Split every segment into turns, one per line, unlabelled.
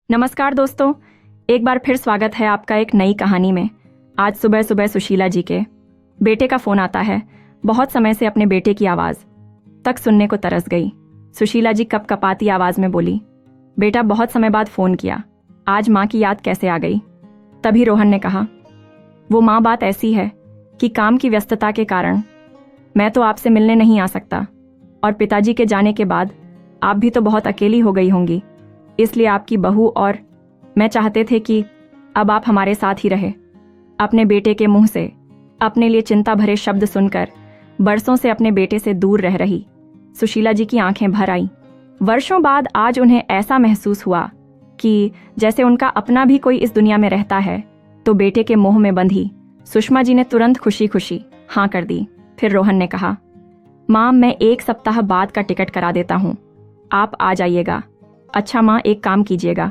नमस्कार दोस्तों, एक बार फिर स्वागत है आपका एक नई कहानी में। आज सुबह सुबह सुशीला जी के बेटे का फोन आता है। बहुत समय से अपने बेटे की आवाज तक सुनने को तरस गई। सुशीला जी कपकपाती आवाज में बोली, बेटा बहुत समय बाद फोन किया, आज माँ की याद कैसे आ गई? तभी रोहन ने कहा, वो माँ बात ऐसी है कि काम की व्यस्तता के कारण मैं तो आपसे मिलने नहीं आ सकता, और पिताजी के जाने के बाद आप भी तो बहुत अकेली हो गई होंगी, इसलिए आपकी बहू और मैं चाहते थे कि अब आप हमारे साथ ही रहे। अपने बेटे के मुंह से अपने लिए चिंता भरे शब्द सुनकर बरसों से अपने बेटे से दूर रह रही सुशीला जी की आंखें भर आईं। वर्षों बाद आज उन्हें ऐसा महसूस हुआ कि जैसे उनका अपना भी कोई इस दुनिया में रहता है। तो बेटे के मोह में बंधी सुषमा जी ने तुरंत खुशी खुशी हाँ कर दी। फिर रोहन ने कहा, माँ मैं 1 सप्ताह बाद का टिकट करा देता हूँ, आप आ जाइएगा। अच्छा माँ, एक काम कीजिएगा,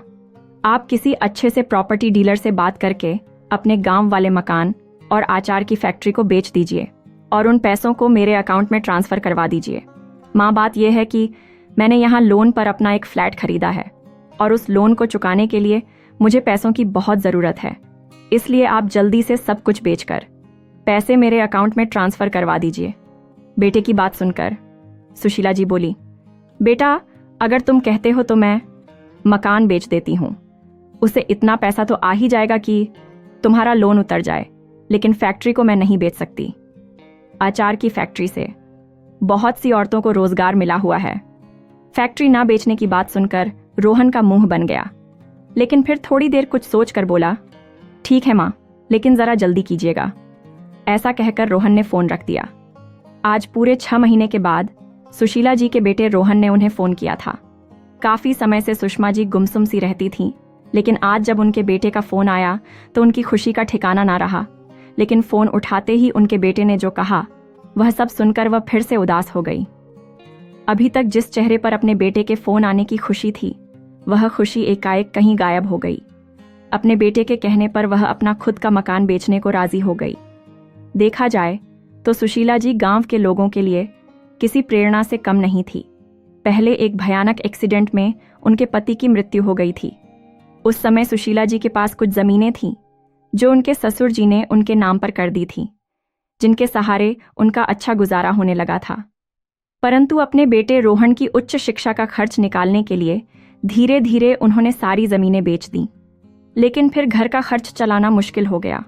आप किसी अच्छे से प्रॉपर्टी डीलर से बात करके अपने गांव वाले मकान और आचार की फैक्ट्री को बेच दीजिए और उन पैसों को मेरे अकाउंट में ट्रांसफर करवा दीजिए। माँ बात यह है कि मैंने यहाँ लोन पर अपना एक फ्लैट खरीदा है और उस लोन को चुकाने के लिए मुझे पैसों की बहुत ज़रूरत है, इसलिए आप जल्दी से सब कुछ बेचकर पैसे मेरे अकाउंट में ट्रांसफर करवा दीजिए। बेटे की बात सुनकर सुशीला जी बोली, बेटा अगर तुम कहते हो तो मैं मकान बेच देती हूँ, उससे इतना पैसा तो आ ही जाएगा कि तुम्हारा लोन उतर जाए, लेकिन फैक्ट्री को मैं नहीं बेच सकती। आचार की फैक्ट्री से बहुत सी औरतों को रोजगार मिला हुआ है। फैक्ट्री ना बेचने की बात सुनकर रोहन का मुंह बन गया, लेकिन फिर थोड़ी देर कुछ सोच कर बोला, ठीक है माँ, लेकिन जरा जल्दी कीजिएगा। ऐसा कहकर रोहन ने फोन रख दिया। आज पूरे 6 महीने के बाद सुशीला जी के बेटे रोहन ने उन्हें फोन किया था। काफी समय से सुषमा जी गुमसुम सी रहती थीं, लेकिन आज जब उनके बेटे का फोन आया तो उनकी खुशी का ठिकाना ना रहा। लेकिन फोन उठाते ही उनके बेटे ने जो कहा वह सब सुनकर वह फिर से उदास हो गई। अभी तक जिस चेहरे पर अपने बेटे के फोन आने की खुशी थी, वह खुशी एकाएक कहीं गायब हो गई। अपने बेटे के कहने पर वह अपना खुद का मकान बेचने को राजी हो गई। देखा जाए तो सुशीला जी गांव के लोगों के लिए किसी प्रेरणा से कम नहीं थी। पहले एक भयानक एक्सीडेंट में उनके पति की मृत्यु हो गई थी। उस समय सुशीला जी के पास कुछ जमीनें थीं जो उनके ससुर जी ने उनके नाम पर कर दी थीं, जिनके सहारे उनका अच्छा गुजारा होने लगा था। परंतु अपने बेटे रोहन की उच्च शिक्षा का खर्च निकालने के लिए धीरे धीरे उन्होंने सारी जमीनें बेच दी। लेकिन फिर घर का खर्च चलाना मुश्किल हो गया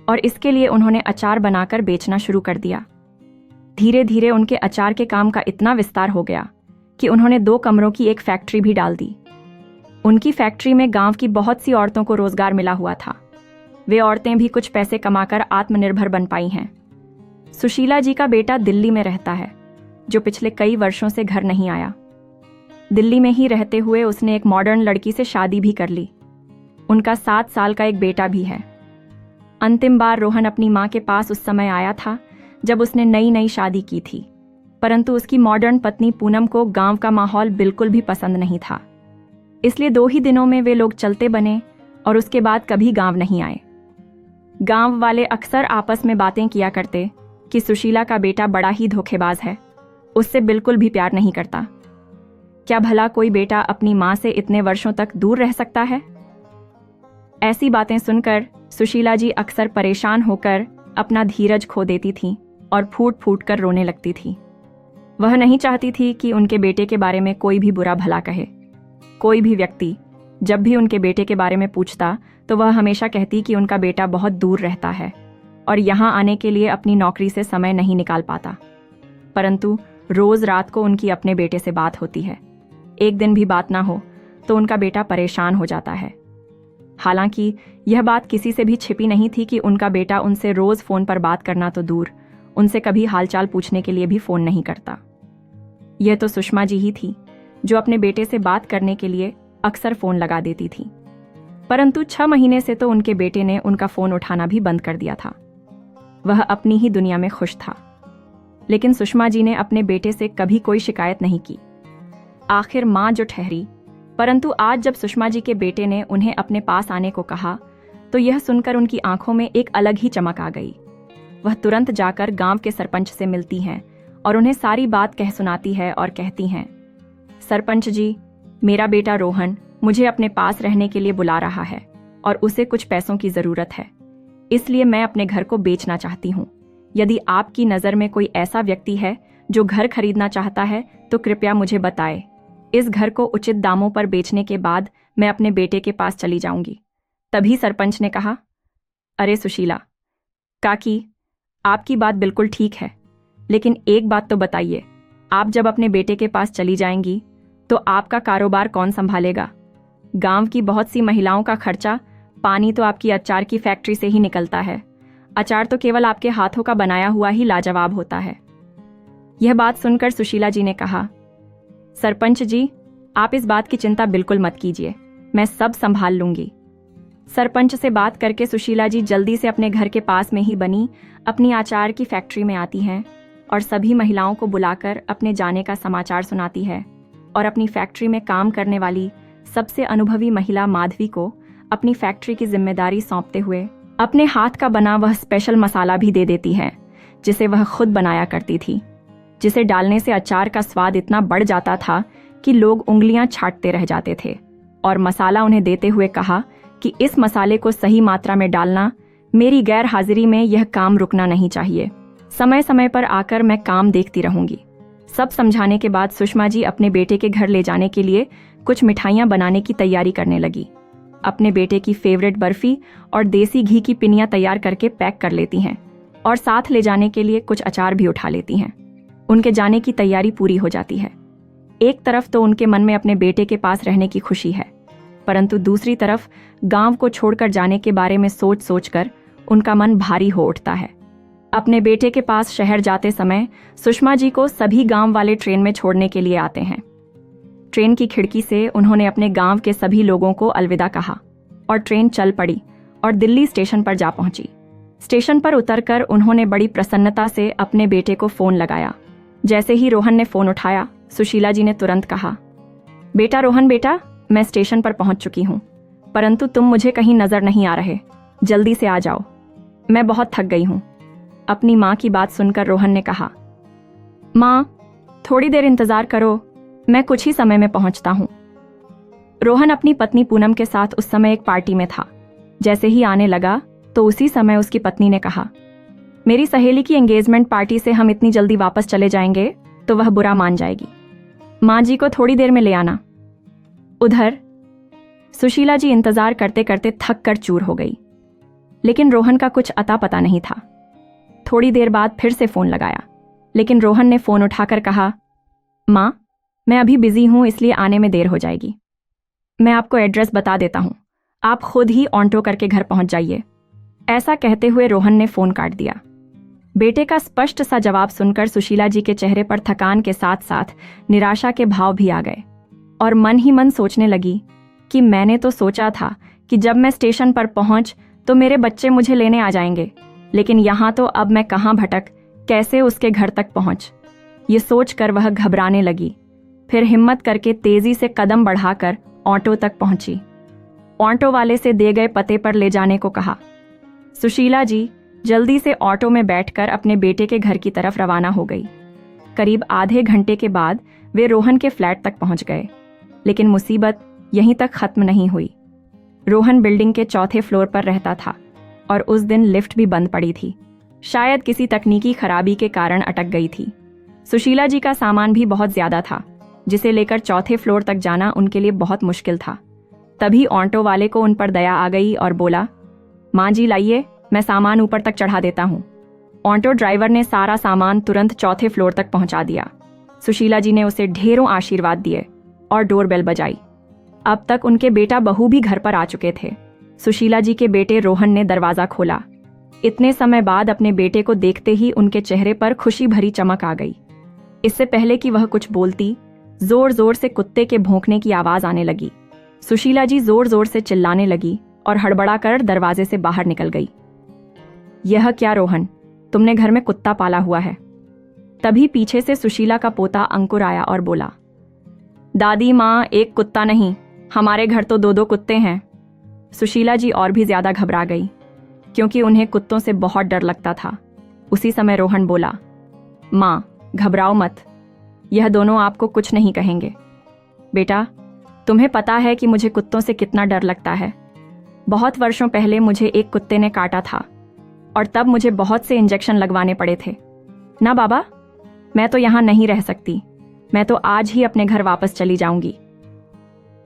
और इसके लिए उन्होंने अचार बनाकर बेचना शुरू कर दिया। धीरे धीरे उनके अचार के काम का इतना विस्तार हो गया कि उन्होंने 2 कमरों की एक फैक्ट्री भी डाल दी। उनकी फैक्ट्री में गांव की बहुत सी औरतों को रोजगार मिला हुआ था। वे औरतें भी कुछ पैसे कमाकर आत्मनिर्भर बन पाई हैं। सुशीला जी का बेटा दिल्ली में रहता है, जो पिछले कई वर्षों से घर नहीं आया। दिल्ली में ही रहते हुए उसने एक मॉडर्न लड़की से शादी भी कर ली। उनका 7 साल का एक बेटा भी है। अंतिम बार रोहन अपनी माँ के पास उस समय आया था जब उसने नई नई शादी की थी, परंतु उसकी मॉडर्न पत्नी पूनम को गांव का माहौल बिल्कुल भी पसंद नहीं था। इसलिए 2 ही दिनों में वे लोग चलते बने और उसके बाद कभी गांव नहीं आए। गांव वाले अक्सर आपस में बातें किया करते कि सुशीला का बेटा बड़ा ही धोखेबाज है, उससे बिल्कुल भी प्यार नहीं करता। क्या भला कोई बेटा अपनी माँ से इतने वर्षों तक दूर रह सकता है? ऐसी बातें सुनकर सुशीला जी अक्सर परेशान होकर अपना धीरज खो देती थीं और फूट फूट कर रोने लगती थी। वह नहीं चाहती थी कि उनके बेटे के बारे में कोई भी बुरा भला कहे। कोई भी व्यक्ति जब भी उनके बेटे के बारे में पूछता तो वह हमेशा कहती कि उनका बेटा बहुत दूर रहता है और यहाँ आने के लिए अपनी नौकरी से समय नहीं निकाल पाता। परंतु रोज रात को उनकी अपने बेटे से बात होती है। एक दिन भी बात ना हो तो उनका बेटा परेशान हो जाता है। हालांकि यह बात किसी से भी छिपी नहीं थी कि उनका बेटा उनसे रोज फोन पर बात करना तो दूर, उनसे कभी हालचाल पूछने के लिए भी फोन नहीं करता। यह तो सुषमा जी ही थी जो अपने बेटे से बात करने के लिए अक्सर फोन लगा देती थी। परंतु 6 महीने से तो उनके बेटे ने उनका फोन उठाना भी बंद कर दिया था। वह अपनी ही दुनिया में खुश था। लेकिन सुषमा जी ने अपने बेटे से कभी कोई शिकायत नहीं की। आखिर माँ जो ठहरी। परंतु आज जब सुषमा जी के बेटे ने उन्हें अपने पास आने को कहा तो यह सुनकर उनकी आंखों में एक अलग ही चमक आ गई। वह तुरंत जाकर गांव के सरपंच से मिलती हैं और उन्हें सारी बात कह सुनाती है और कहती हैं, सरपंच जी, मेरा बेटा रोहन मुझे अपने पास रहने के लिए बुला रहा है और उसे कुछ पैसों की जरूरत है, इसलिए मैं अपने घर को बेचना चाहती हूँ। यदि आपकी नज़र में कोई ऐसा व्यक्ति है जो घर खरीदना चाहता है तो कृपया मुझे बताए। इस घर को उचित दामों पर बेचने के बाद मैं अपने बेटे के पास चली जाऊंगी। तभी सरपंच ने कहा, अरे सुशीला काकी, आपकी बात बिल्कुल ठीक है, लेकिन एक बात तो बताइए, आप जब अपने बेटे के पास चली जाएंगी तो आपका कारोबार कौन संभालेगा? गांव की बहुत सी महिलाओं का खर्चा पानी तो आपकी अचार की फैक्ट्री से ही निकलता है। अचार तो केवल आपके हाथों का बनाया हुआ ही लाजवाब होता है। यह बात सुनकर सुशीला जी ने कहा, सरपंच जी, आप इस बात की चिंता बिल्कुल मत कीजिए, मैं सब संभाल लूंगी। सरपंच से बात करके सुशीला जी जल्दी से अपने घर के पास में ही बनी अपनी अचार की फैक्ट्री में आती हैं और सभी महिलाओं को बुलाकर अपने जाने का समाचार सुनाती है और अपनी फैक्ट्री में काम करने वाली सबसे अनुभवी महिला माधवी को अपनी फैक्ट्री की जिम्मेदारी सौंपते हुए अपने हाथ का बना वह स्पेशल मसाला भी दे देती है जिसे वह खुद बनाया करती थी, जिसे डालने से अचार का स्वाद इतना बढ़ जाता था कि लोग उंगलियां छाटते रह जाते थे। और मसाला उन्हें देते हुए कहा कि इस मसाले को सही मात्रा में डालना, मेरी गैर हाजिरी में यह काम रुकना नहीं चाहिए। समय समय पर आकर मैं काम देखती रहूंगी। सब समझाने के बाद सुषमा जी अपने बेटे के घर ले जाने के लिए कुछ मिठाइयां बनाने की तैयारी करने लगी। अपने बेटे की फेवरेट बर्फी और देसी घी की पिनियां तैयार करके पैक कर लेती हैं और साथ ले जाने के लिए कुछ अचार भी उठा लेती हैं। उनके जाने की तैयारी पूरी हो जाती है। एक तरफ तो उनके मन में अपने बेटे के पास रहने की खुशी है, परंतु दूसरी तरफ गांव को छोड़कर जाने के बारे में सोच सोचकर उनका मन भारी हो उठता है। अपने बेटे के पास शहर जाते समय सुषमा जी को सभी गांव वाले ट्रेन में छोड़ने के लिए आते हैं। ट्रेन की खिड़की से उन्होंने अपने गांव के सभी लोगों को अलविदा कहा और ट्रेन चल पड़ी और दिल्ली स्टेशन पर जा पहुंची। स्टेशन पर उतरकर उन्होंने बड़ी प्रसन्नता से अपने बेटे को फोन लगाया। जैसे ही रोहन ने फोन उठाया, सुशीला जी ने तुरंत कहा, बेटा रोहन बेटा, मैं स्टेशन पर पहुंच चुकी हूं, परंतु तुम मुझे कहीं नजर नहीं आ रहे, जल्दी से आ जाओ, मैं बहुत थक गई हूं। अपनी माँ की बात सुनकर रोहन ने कहा, माँ थोड़ी देर इंतजार करो, मैं कुछ ही समय में पहुंचता हूं। रोहन अपनी पत्नी पूनम के साथ उस समय एक पार्टी में था। जैसे ही आने लगा तो उसी समय उसकी पत्नी ने कहा, मेरी सहेली की एंगेजमेंट पार्टी से हम इतनी जल्दी वापस चले जाएंगे तो वह बुरा मान जाएगी, माँ जी को थोड़ी देर में ले आना। उधर सुशीला जी इंतजार करते करते थक कर चूर हो गई, लेकिन रोहन का कुछ अता पता नहीं था। थोड़ी देर बाद फिर से फोन लगाया, लेकिन रोहन ने फोन उठाकर कहा, माँ मैं अभी बिजी हूं, इसलिए आने में देर हो जाएगी। मैं आपको एड्रेस बता देता हूं, आप खुद ही ऑटो करके घर पहुंच जाइए। ऐसा कहते हुए रोहन ने फोन काट दिया। बेटे का स्पष्ट सा जवाब सुनकर सुशीला जी के चेहरे पर थकान के साथ साथ निराशा के भाव भी आ गए और मन ही मन सोचने लगी कि मैंने तो सोचा था कि जब मैं स्टेशन पर पहुंच तो मेरे बच्चे मुझे लेने आ जाएंगे, लेकिन यहाँ तो अब मैं कहाँ भटक कैसे उसके घर तक पहुंच। ये सोचकर वह घबराने लगी। फिर हिम्मत करके तेजी से कदम बढ़ाकर ऑटो तक पहुंची। ऑटो वाले से दिए गए पते पर ले जाने को कहा। सुशीला जी जल्दी से ऑटो में बैठकर अपने बेटे के घर की तरफ रवाना हो गई। करीब आधे घंटे के बाद वे रोहन के फ्लैट तक पहुंच गए, लेकिन मुसीबत यहीं तक खत्म नहीं हुई। रोहन बिल्डिंग के चौथे फ्लोर पर रहता था और उस दिन लिफ्ट भी बंद पड़ी थी, शायद किसी तकनीकी खराबी के कारण अटक गई थी। सुशीला जी का सामान भी बहुत ज्यादा था, जिसे लेकर चौथे फ्लोर तक जाना उनके लिए बहुत मुश्किल था। तभी ऑटो वाले को उन पर दया आ गई और बोला, माँ जी लाइए, मैं सामान ऊपर तक चढ़ा देता हूँ। ऑटो ड्राइवर ने सारा सामान तुरंत चौथे फ्लोर तक पहुंचा दिया। सुशीला जी ने उसे ढेरों आशीर्वाद दिए और डोरबेल बजाई। अब तक उनके बेटा बहू भी घर पर आ चुके थे। सुशीला जी के बेटे रोहन ने दरवाजा खोला। इतने समय बाद अपने बेटे को देखते ही उनके चेहरे पर खुशी भरी चमक आ गई। इससे पहले कि वह कुछ बोलती, जोर जोर से कुत्ते के भौंकने की आवाज आने लगी। सुशीला जी जोर जोर से चिल्लाने लगी और हड़बड़ा कर दरवाजे से बाहर निकल गई। यह क्या रोहन, तुमने घर में कुत्ता पाला हुआ है? तभी पीछे से सुशीला का पोता अंकुर आया और बोला, दादी माँ, एक कुत्ता नहीं, हमारे घर तो 2-2 कुत्ते हैं। सुशीला जी और भी ज्यादा घबरा गई, क्योंकि उन्हें कुत्तों से बहुत डर लगता था। उसी समय रोहन बोला, माँ घबराओ मत, यह दोनों आपको कुछ नहीं कहेंगे। बेटा तुम्हें पता है कि मुझे कुत्तों से कितना डर लगता है। बहुत वर्षों पहले मुझे एक कुत्ते ने काटा था और तब मुझे बहुत से इंजेक्शन लगवाने पड़े थे। ना बाबा, मैं तो यहाँ नहीं रह सकती। मैं तो आज ही अपने घर वापस चली जाऊंगी।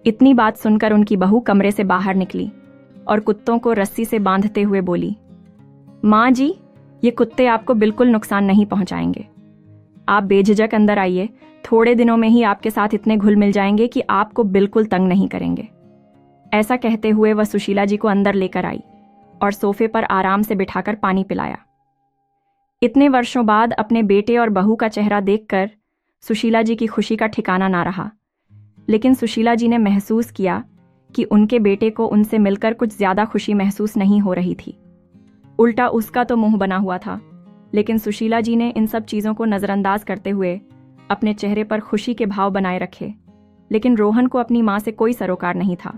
इतनी बात सुनकर उनकी बहू कमरे से बाहर निकली और कुत्तों को रस्सी से बांधते हुए बोली, माँ जी, ये कुत्ते आपको बिल्कुल नुकसान नहीं पहुंचाएंगे। आप बेझिझक अंदर आइए, थोड़े दिनों में ही आपके साथ इतने घुल मिल जाएंगे कि आपको बिल्कुल तंग नहीं करेंगे। ऐसा कहते हुए वह सुशीला जी को अंदर लेकर आई और सोफे पर आराम से बिठाकर पानी पिलाया। इतने वर्षों बाद अपने बेटे और बहू का चेहरा देखकर सुशीला जी की खुशी का ठिकाना ना रहा, लेकिन सुशीला जी ने महसूस किया कि उनके बेटे को उनसे मिलकर कुछ ज्यादा खुशी महसूस नहीं हो रही थी। उल्टा उसका तो मुंह बना हुआ था, लेकिन सुशीला जी ने इन सब चीजों को नजरअंदाज करते हुए अपने चेहरे पर खुशी के भाव बनाए रखे। लेकिन रोहन को अपनी मां से कोई सरोकार नहीं था।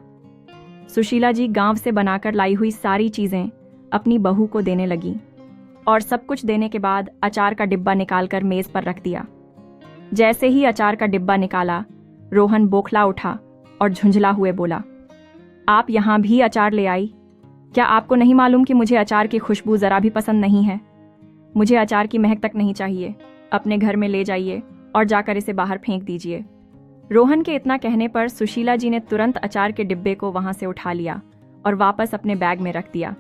सुशीला जी गांव से बनाकर लाई हुई सारी चीजें अपनी बहू को देने लगी और सब कुछ देने के बाद अचार का डिब्बा निकालकर मेज पर रख दिया। जैसे ही अचार का डिब्बा निकाला, रोहन बौखला उठा और झुंझला हुए बोला, आप यहां भी अचार ले आई? क्या आपको नहीं मालूम कि मुझे अचार की खुशबू जरा भी पसंद नहीं है? मुझे अचार की महक तक नहीं चाहिए। अपने घर में ले जाइए और जाकर इसे बाहर फेंक दीजिए। रोहन के इतना कहने पर सुशीला जी ने तुरंत अचार के डिब्बे को वहां से उठा लिया और वापस अपने बैग में रख दिया।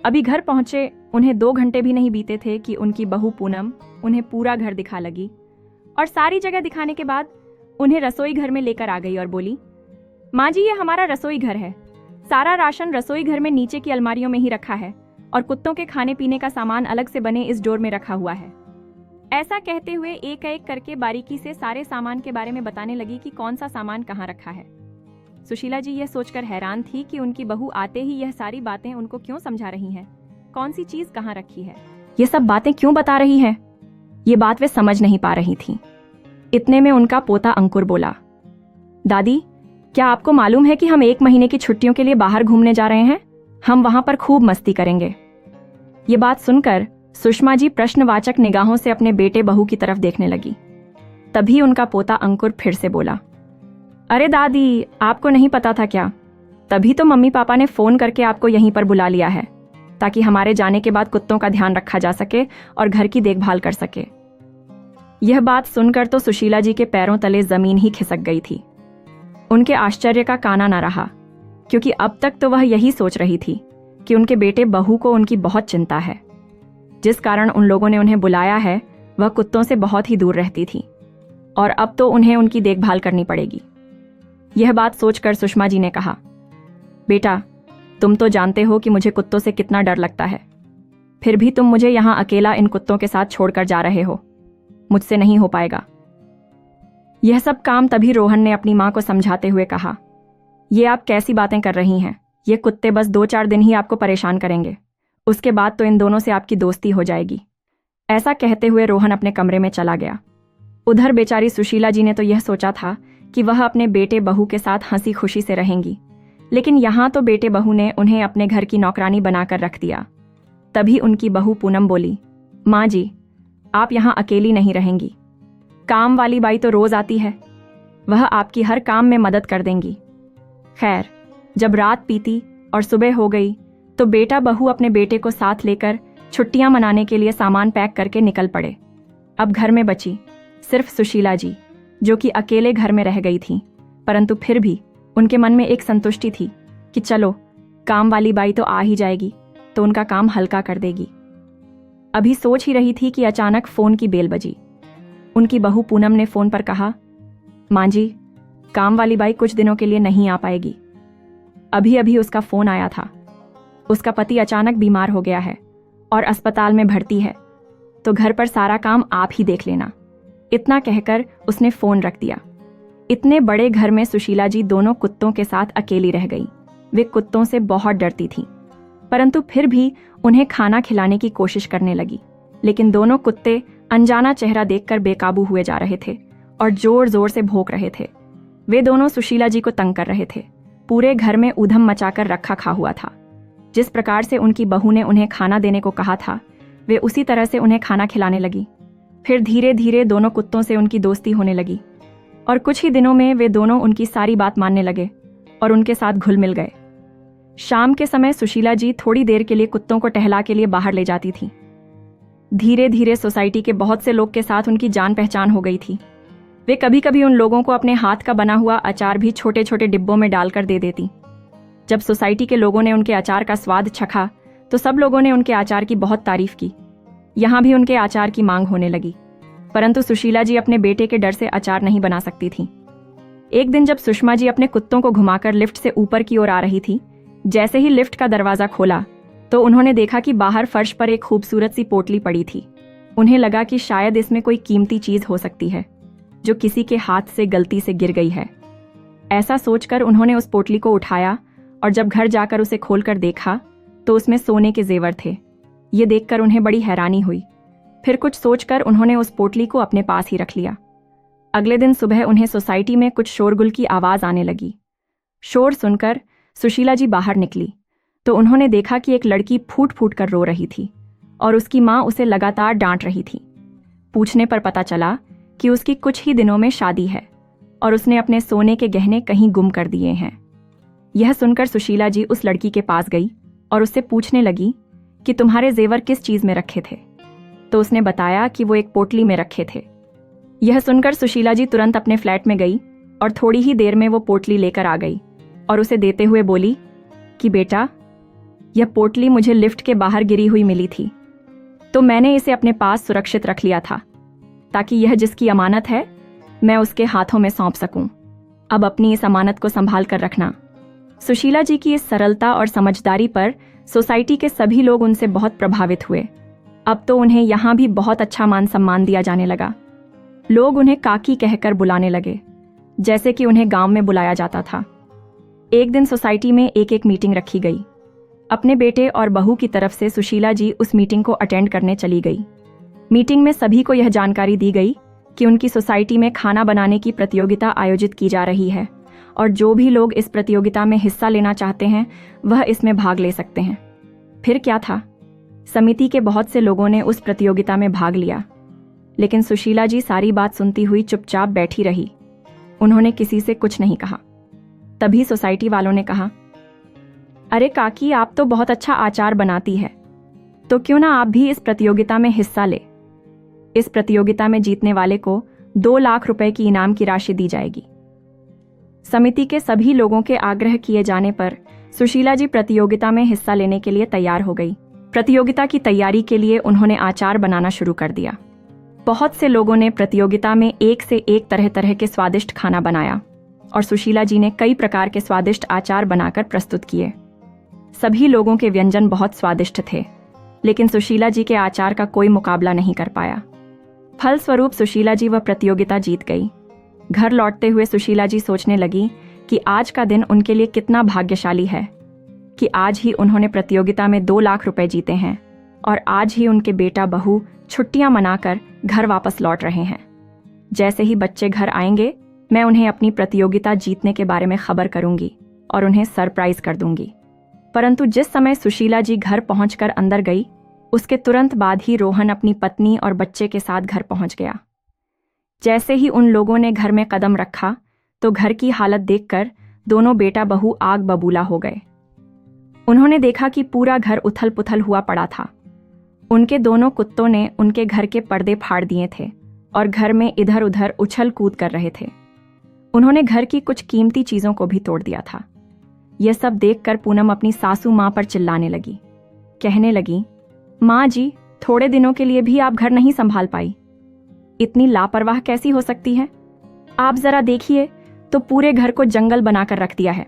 अभी घर पहुंचे उन्हें 2 घंटे भी नहीं बीते थे कि उनकी बहू पूनम उन्हें पूरा घर दिखा लगी और सारी जगह दिखाने के बाद उन्हें रसोई घर में लेकर आ गई और बोली, माँ जी, ये हमारा रसोई घर है। सारा राशन रसोई घर में नीचे की अलमारियों में ही रखा है और कुत्तों के खाने पीने का सामान अलग से बने इस ड्रॉर में रखा हुआ है। ऐसा कहते हुए एक एक करके बारीकी से सारे सामान के बारे में बताने लगी कि कौन सा सामान कहाँ रखा है। सुशीला जी यह सोचकर हैरान थी कि उनकी बहू आते ही यह सारी बातें उनको क्यों समझा रही हैं, कौन सी चीज कहाँ रखी है, ये सब बातें क्यों बता रही है। ये बात वे समझ नहीं पा रही थी। इतने में उनका पोता अंकुर बोला, दादी, क्या आपको मालूम है कि हम 1 महीने की छुट्टियों के लिए बाहर घूमने जा रहे हैं? हम वहां पर खूब मस्ती करेंगे। ये बात सुनकर सुषमा जी प्रश्नवाचक निगाहों से अपने बेटे बहू की तरफ देखने लगी। तभी उनका पोता अंकुर फिर से बोला, अरे दादी, आपको नहीं पता था क्या? तभी तो मम्मी पापा ने फोन करके आपको यहीं पर बुला लिया है, ताकि हमारे जाने के बाद कुत्तों का ध्यान रखा जा सके और घर की देखभाल कर सके। यह बात सुनकर तो सुशीला जी के पैरों तले जमीन ही खिसक गई थी। उनके आश्चर्य का काना न रहा, क्योंकि अब तक तो वह यही सोच रही थी कि उनके बेटे बहू को उनकी बहुत चिंता है। जिस कारण उन लोगों ने उन्हें बुलाया है वह कुत्तों से बहुत ही दूर रहती थी और अब तो उन्हें उनकी देखभाल करनी पड़ेगी। यह बात सोचकर सुषमा जी ने कहा, बेटा, तुम तो जानते हो कि मुझे कुत्तों से कितना डर लगता है, फिर भी तुम मुझे यहाँ अकेला इन कुत्तों के साथ छोड़कर जा रहे हो। मुझसे नहीं हो पाएगा। यह सब काम तभी रोहन ने अपनी मां को समझाते हुए कहा, ये आप कैसी बातें कर रही हैं? ये कुत्ते बस 2-4 दिन ही आपको परेशान करेंगे, उसके बाद तो इन दोनों से आपकी दोस्ती हो जाएगी। ऐसा कहते हुए रोहन अपने कमरे में चला गया। उधर बेचारी सुशीला जी ने तो यह सोचा था कि वह अपने बेटे बहू के साथ हंसी खुशी से रहेंगी, लेकिन यहाँ तो बेटे बहू ने उन्हें अपने घर की नौकरानी बनाकर रख दिया। तभी उनकी बहू पूनम बोली, माँ जी, आप यहाँ अकेली नहीं रहेंगी। काम वाली बाई तो रोज आती है, वह आपकी हर काम में मदद कर देंगी। खैर, जब रात बीती और सुबह हो गई तो बेटा बहू अपने बेटे को साथ लेकर छुट्टियां मनाने के लिए सामान पैक करके निकल पड़े। अब घर में बची सिर्फ सुशीला जी, जो कि अकेले घर में रह गई थी, परंतु फिर भी उनके मन में एक संतुष्टि थी कि चलो, काम वाली बाई तो आ ही जाएगी तो उनका काम हल्का कर देगी। अभी सोच ही रही थी कि अचानक फोन की बेल बजी। उनकी बहू पूनम ने फोन पर कहा, माँ जी, काम वाली बाई कुछ दिनों के लिए नहीं आ पाएगी। अभी अभी उसका फोन आया था। उसका पति अचानक बीमार हो गया है और अस्पताल में भर्ती है, तो घर पर सारा काम आप ही देख लेना। इतना कहकर उसने फोन रख दिया। इतने बड़े घर में सुशीला जी दोनों कुत्तों के साथ अकेली रह गई। वे कुत्तों से बहुत डरती थीं, परंतु फिर भी उन्हें खाना खिलाने की कोशिश करने लगी। लेकिन दोनों कुत्ते अनजाना चेहरा देखकर बेकाबू हुए जा रहे थे और जोर जोर से भौंक रहे थे। वे दोनों सुशीला जी को तंग कर रहे थे। पूरे घर में ऊधम मचाकर रखा खा हुआ था। जिस प्रकार से उनकी बहू ने उन्हें खाना देने को कहा था, वे उसी तरह से उन्हें खाना खिलाने लगी। फिर धीरे धीरे दोनों कुत्तों से उनकी दोस्ती होने लगी और कुछ ही दिनों में वे दोनों उनकी सारी बात मानने लगे और उनके साथ घुल मिल गए। शाम के समय सुशीला जी थोड़ी देर के लिए कुत्तों को टहला के लिए बाहर ले जाती थी। धीरे धीरे सोसाइटी के बहुत से लोग के साथ उनकी जान पहचान हो गई थी। वे कभी कभी उन लोगों को अपने हाथ का बना हुआ अचार भी छोटे छोटे डिब्बों में डालकर दे देती। जब सोसाइटी के लोगों ने उनके अचार का स्वाद चखा तो सब लोगों ने उनके अचार की बहुत तारीफ की। यहाँ भी उनके अचार की मांग होने लगी, परंतु सुशीला जी अपने बेटे के डर से अचार नहीं बना सकती थी। एक दिन जब सुषमा जी अपने कुत्तों को घुमाकर लिफ्ट से ऊपर की ओर आ रही थी, जैसे ही लिफ्ट का दरवाजा खोला तो उन्होंने देखा कि बाहर फर्श पर एक खूबसूरत सी पोटली पड़ी थी। उन्हें लगा कि शायद इसमें कोई कीमती चीज हो सकती है जो किसी के हाथ से गलती से गिर गई है। ऐसा सोचकर उन्होंने उस पोटली को उठाया और जब घर जाकर उसे खोलकर देखा तो उसमें सोने के जेवर थे। ये देखकर उन्हें बड़ी हैरानी हुई। फिर कुछ सोचकर उन्होंने उस पोटली को अपने पास ही रख लिया। अगले दिन सुबह उन्हें सोसाइटी में कुछ शोरगुल की आवाज आने लगी। शोर सुनकर सुशीला जी बाहर निकली तो उन्होंने देखा कि एक लड़की फूट फूट कर रो रही थी और उसकी माँ उसे लगातार डांट रही थी। पूछने पर पता चला कि उसकी कुछ ही दिनों में शादी है और उसने अपने सोने के गहने कहीं गुम कर दिए हैं। यह सुनकर सुशीला जी उस लड़की के पास गई और उससे पूछने लगी कि तुम्हारे जेवर किस चीज में रखे थे। तो उसने बताया कि वो एक पोटली में रखे थे। यह सुनकर सुशीला जी तुरंत अपने फ्लैट में गई और थोड़ी ही देर में वो पोटली लेकर आ गई और उसे देते हुए बोली कि बेटा, यह पोटली मुझे लिफ्ट के बाहर गिरी हुई मिली थी, तो मैंने इसे अपने पास सुरक्षित रख लिया था ताकि यह जिसकी अमानत है मैं उसके हाथों में सौंप सकूं। अब अपनी इस अमानत को संभाल कर रखना। सुशीला जी की इस सरलता और समझदारी पर सोसाइटी के सभी लोग उनसे बहुत प्रभावित हुए। अब तो उन्हें यहाँ भी बहुत अच्छा मान सम्मान दिया जाने लगा। लोग उन्हें काकी कहकर बुलाने लगे, जैसे कि उन्हें गांव में बुलाया जाता था। एक दिन सोसाइटी में एक मीटिंग रखी गई। अपने बेटे और बहू की तरफ से सुशीला जी उस मीटिंग को अटेंड करने चली गई। मीटिंग में सभी को यह जानकारी दी गई कि उनकी सोसाइटी में खाना बनाने की प्रतियोगिता आयोजित की जा रही है और जो भी लोग इस प्रतियोगिता में हिस्सा लेना चाहते हैं वह इसमें भाग ले सकते हैं। फिर क्या था, समिति के बहुत से लोगों ने उस प्रतियोगिता में भाग लिया, लेकिन सुशीला जी सारी बात सुनती हुई चुपचाप बैठी रही। उन्होंने किसी से कुछ नहीं कहा। तभी सोसाइटी वालों ने कहा, अरे काकी, आप तो बहुत अच्छा अचार बनाती है, तो क्यों ना आप भी इस प्रतियोगिता में हिस्सा ले। इस प्रतियोगिता में जीतने वाले को 2 लाख रुपए की इनाम की राशि दी जाएगी। समिति के सभी लोगों के आग्रह किए जाने पर सुशीला जी प्रतियोगिता में हिस्सा लेने के लिए तैयार हो गई। प्रतियोगिता की तैयारी के लिए उन्होंने अचार बनाना शुरू कर दिया। बहुत से लोगों ने प्रतियोगिता में एक से एक तरह तरह के स्वादिष्ट खाना बनाया और सुशीला जी ने कई प्रकार के स्वादिष्ट अचार बनाकर प्रस्तुत किए। सभी लोगों के व्यंजन बहुत स्वादिष्ट थे, लेकिन सुशीला जी के अचार का कोई मुकाबला नहीं कर पाया। फलस्वरूप सुशीला जी वह प्रतियोगिता जीत गई। घर लौटते हुए सुशीला जी सोचने लगी कि आज का दिन उनके लिए कितना भाग्यशाली है कि आज ही उन्होंने प्रतियोगिता में 2 लाख रुपए जीते हैं और आज ही उनके बेटा बहू छुट्टियां मनाकर घर वापस लौट रहे हैं। जैसे ही बच्चे घर आएंगे मैं उन्हें अपनी प्रतियोगिता जीतने के बारे में खबर करूंगी और उन्हें सरप्राइज कर दूंगी। परंतु जिस समय सुशीला जी घर पहुंचकर अंदर गई, उसके तुरंत बाद ही रोहन अपनी पत्नी और बच्चे के साथ घर पहुंच गया। जैसे ही उन लोगों ने घर में कदम रखा तो घर की हालत देखकर दोनों बेटा बहू आग बबूला हो गए। उन्होंने देखा कि पूरा घर उथल पुथल हुआ पड़ा था। उनके दोनों कुत्तों ने उनके घर के पर्दे फाड़ दिए थे और घर में इधर उधर उछल कूद कर रहे थे। उन्होंने घर की कुछ कीमती चीजों को भी तोड़ दिया था। यह सब देखकर पूनम अपनी सासू माँ पर चिल्लाने लगी। कहने लगी, माँ जी, थोड़े दिनों के लिए भी आप घर नहीं संभाल पाई। इतनी लापरवाह कैसी हो सकती है? आप जरा देखिए तो पूरे घर को जंगल बनाकर रख दिया है।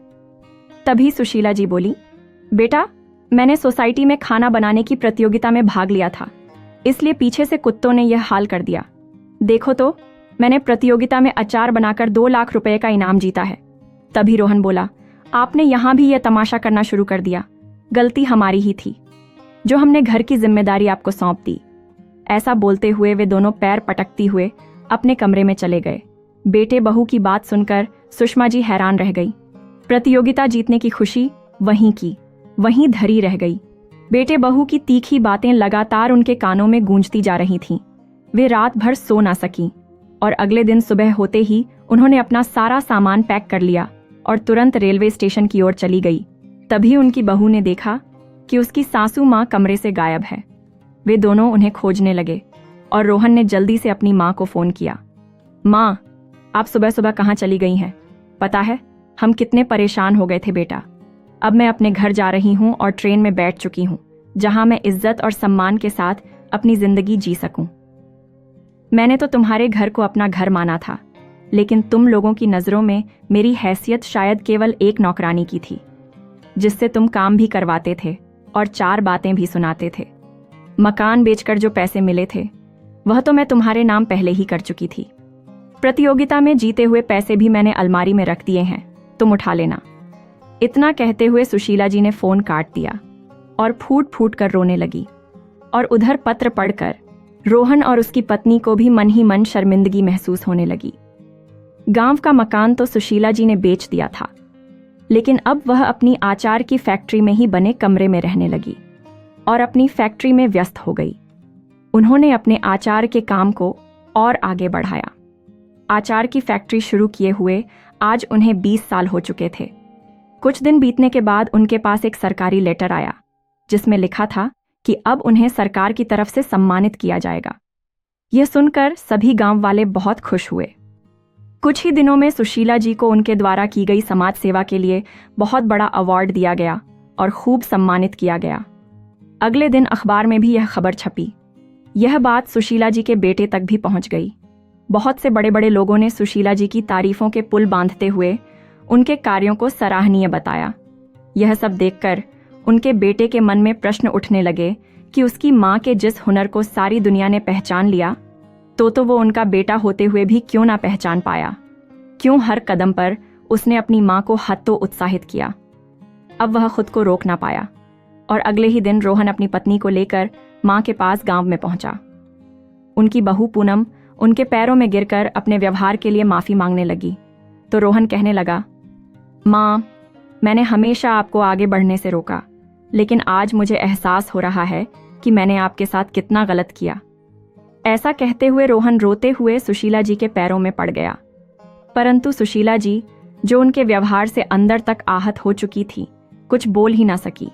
तभी सुशीला जी बोली, बेटा, मैंने सोसाइटी में खाना बनाने की प्रतियोगिता में भाग लिया था, इसलिए पीछे से कुत्तों ने यह हाल कर दिया। देखो तो, मैंने प्रतियोगिता में अचार बनाकर 2 लाख रुपए का इनाम जीता है। तभी रोहन बोला, आपने यहां भी यह तमाशा करना शुरू कर दिया। गलती हमारी ही थी जो हमने घर की जिम्मेदारी आपको सौंप दी। ऐसा बोलते हुए वे दोनों पैर पटकती हुए अपने कमरे में चले गए। बेटे बहू की बात सुनकर सुषमा जी हैरान रह गई। प्रतियोगिता जीतने की खुशी वहीं धरी रह गई। बेटे बहू की तीखी बातें लगातार उनके कानों में गूंजती जा रही थीं। वे रात भर सो ना सकी और अगले दिन सुबह होते ही उन्होंने अपना सारा सामान पैक कर लिया और तुरंत रेलवे स्टेशन की ओर चली गई। तभी उनकी बहू ने देखा कि उसकी सासू माँ कमरे से गायब है। वे दोनों उन्हें खोजने लगे और रोहन ने जल्दी से अपनी माँ को फोन किया। माँ, आप सुबह सुबह कहाँ चली गई हैं? पता है हम कितने परेशान हो गए थे बेटा। अब मैं अपने घर जा रही हूँ और ट्रेन में बैठ चुकी हूँ, जहाँ मैं इज्जत और सम्मान के साथ अपनी जिंदगी जी सकूं। मैंने तो तुम्हारे घर को अपना घर माना था, लेकिन तुम लोगों की नज़रों में मेरी हैसियत शायद केवल एक नौकरानी की थी, जिससे तुम काम भी करवाते थे और 4 बातें भी सुनाते थे। मकान बेचकर जो पैसे मिले थे वह तो मैं तुम्हारे नाम पहले ही कर चुकी थी। प्रतियोगिता में जीते हुए पैसे भी मैंने अलमारी में रख दिए हैं, तुम उठा लेना। इतना कहते हुए सुशीला जी ने फोन काट दिया और फूट फूट कर रोने लगी। और उधर पत्र पढ़कर रोहन और उसकी पत्नी को भी मन ही मन शर्मिंदगी महसूस होने लगी। गांव का मकान तो सुशीला जी ने बेच दिया था, लेकिन अब वह अपनी आचार की फैक्ट्री में ही बने कमरे में रहने लगी और अपनी फैक्ट्री में व्यस्त हो गई। उन्होंने अपने आचार के काम को और आगे बढ़ाया। आचार की फैक्ट्री शुरू किए हुए आज उन्हें 20 साल हो चुके थे। कुछ दिन बीतने के बाद उनके पास एक सरकारी लेटर आया, जिसमें लिखा था कि अब उन्हें सरकार की तरफ से सम्मानित किया जाएगा। यह सुनकर सभी गांव वाले बहुत खुश हुए। कुछ ही दिनों में सुशीला जी को उनके द्वारा की गई समाज सेवा के लिए बहुत बड़ा अवार्ड दिया गया और खूब सम्मानित किया गया। अगले दिन अखबार में भी यह खबर छपी। यह बात सुशीला जी के बेटे तक भी पहुंच गई। बहुत से बड़े बड़े लोगों ने सुशीला जी की तारीफों के पुल बांधते हुए उनके कार्यों को सराहनीय बताया। यह सब देखकर उनके बेटे के मन में प्रश्न उठने लगे कि उसकी माँ के जिस हुनर को सारी दुनिया ने पहचान लिया, तो वो उनका बेटा होते हुए भी क्यों ना पहचान पाया। क्यों हर कदम पर उसने अपनी माँ को हत्तो उत्साहित किया। अब वह खुद को रोक ना पाया और अगले ही दिन रोहन अपनी पत्नी को लेकर माँ के पास गांव में पहुंचा। उनकी बहू पूनम उनके पैरों में गिरकर अपने व्यवहार के लिए माफी मांगने लगी तो रोहन कहने लगा, माँ, मैंने हमेशा आपको आगे बढ़ने से रोका, लेकिन आज मुझे एहसास हो रहा है कि मैंने आपके साथ कितना गलत किया। ऐसा कहते हुए रोहन रोते हुए सुशीला जी के पैरों में पड़ गया। परंतु सुशीला जी, जो उनके व्यवहार से अंदर तक आहत हो चुकी थी, कुछ बोल ही ना सकी।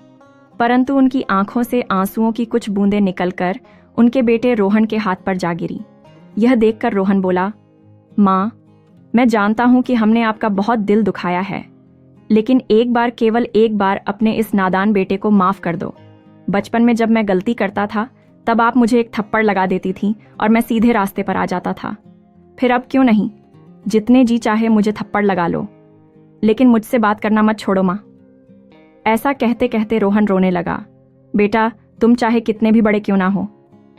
परंतु उनकी आंखों से आंसुओं की कुछ बूंदें निकलकर उनके बेटे रोहन के हाथ पर जा गिरी। यह देखकर रोहन बोला, माँ, मैं जानता हूं कि हमने आपका बहुत दिल दुखाया है, लेकिन एक बार, केवल एक बार अपने इस नादान बेटे को माफ कर दो। बचपन में जब मैं गलती करता था तब आप मुझे एक थप्पड़ लगा देती थी और मैं सीधे रास्ते पर आ जाता था। फिर अब क्यों नहीं, जितने जी चाहे मुझे थप्पड़ लगा लो, लेकिन मुझसे बात करना मत छोड़ो माँ। ऐसा कहते कहते रोहन रोने लगा। बेटा, तुम चाहे कितने भी बड़े क्यों ना हो,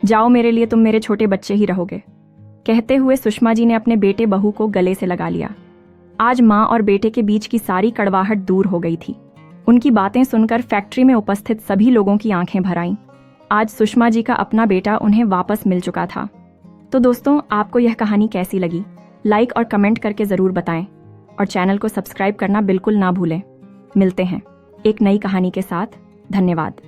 जाओ, मेरे लिए तुम मेरे छोटे बच्चे ही रहोगे। कहते हुए सुषमा जी ने अपने बेटे बहू को गले से लगा लिया। आज माँ और बेटे के बीच की सारी कड़वाहट दूर हो गई थी। उनकी बातें सुनकर फैक्ट्री में उपस्थित सभी लोगों की आंखें भर आईं। आज सुषमा जी का अपना बेटा उन्हें वापस मिल चुका था। तो दोस्तों, आपको यह कहानी कैसी लगी? लाइक और कमेंट करके ज़रूर बताएं और चैनल को सब्सक्राइब करना बिल्कुल ना भूलें। मिलते हैं एक नई कहानी के साथ। धन्यवाद।